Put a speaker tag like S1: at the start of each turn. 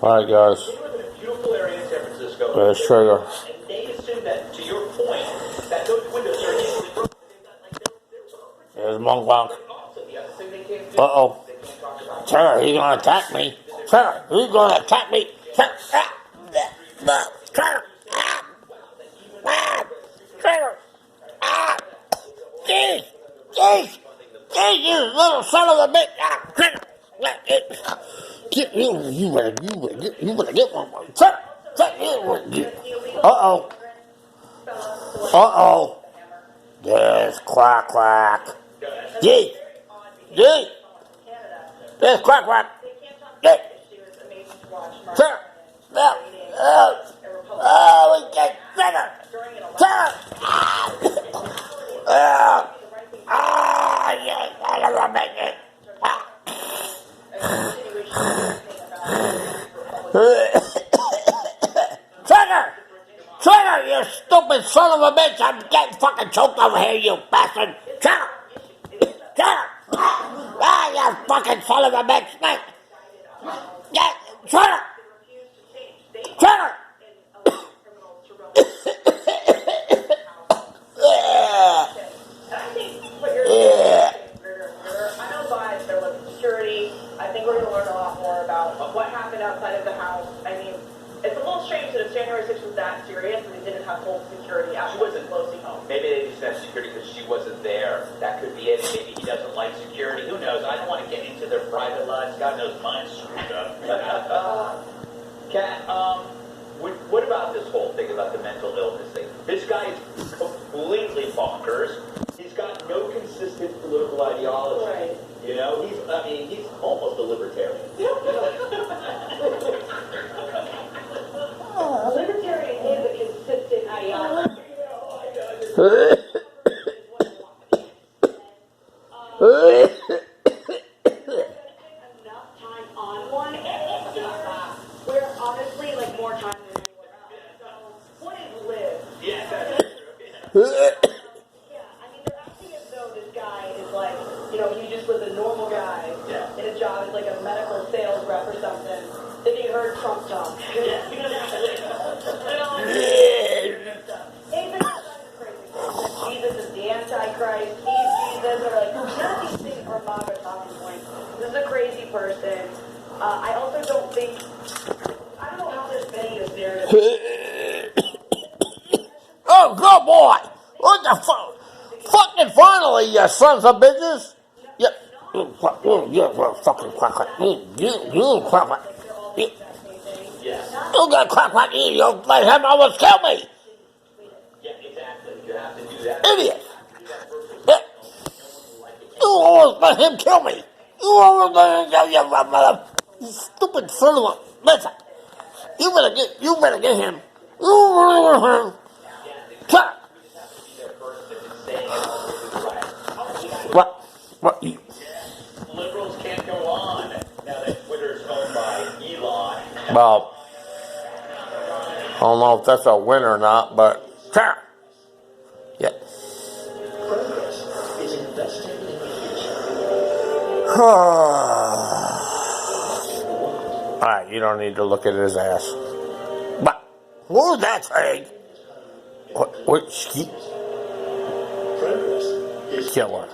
S1: Alright, guys.
S2: We live in a beautiful area in San Francisco.
S1: There's Trigger.
S2: And they assume that, to your point, that those windows are easily broken.
S1: There's Monk.
S2: Also, the other thing they can't do,
S1: Uh-oh.
S2: they can't talk about
S1: Trigger, he's gonna attack me. Trigger, he's gonna attack me. Trigger. Trigger. Trigger. Jeez. Jeez. Jeez, you little son of a bitch. Trigger. You better get one. Trigger. Uh-oh. Uh-oh. There's Quack. Jeez. Jeez. There's Quack. Jeez. Trigger. Oh, we get Trigger. Trigger. Yes, I love it. Trigger, you stupid son of a bitch! I'm getting fucking choked over here, you bastard! Trigger! You fucking son of a bitch! Yeah, Trigger!
S3: I know vibes, they're looking security. I think we're going to learn a lot more about what happened outside of the house. I mean, it's a little strange that if January 6th was that serious and they didn't have full security out.
S2: She wasn't closing home. Maybe they just have security because she wasn't there. That could be it. Maybe he doesn't like security. Who knows? I don't want to get into their private lives. God knows mine's screwed up. Kat, what about this whole thing about the mental illness thing? This guy is completely bonkers. He's got no consistent political ideology.
S3: Right.
S2: You know, he's almost a libertarian.
S3: Libertarian is a consistent ideology. Enough time on one, where honestly, like more time than anywhere else. So, what is live?
S2: Yeah, that's true.
S3: Yeah, I mean, they're acting as though this guy is like, he just was a normal guy in a job as like a medical sales rep or something. Then he heard Trump talk. Jesus is the Antichrist. He's Jesus. Or like, none of these things are about talking points. This is a crazy person. I also don't think. I don't know how they're spinning this narrative.
S1: Oh, good boy! What the fuck? Fucking finally, you sons of bitches! Yeah, you fucking quack. You quack. You got quack. You let him almost kill me!
S2: Yeah, exactly. You have to do that.
S1: Idiot! Yeah. You almost let him kill me! You almost let him kill you, mother! You stupid son of a... Listen! You better get him! What?
S2: Liberals can't go on now that Twitter's owned by Elon.
S1: Well, I don't know if that's a win or not, but sure. Yeah. Alright, you don't need to look at his ass. But who's that saying? Which killer?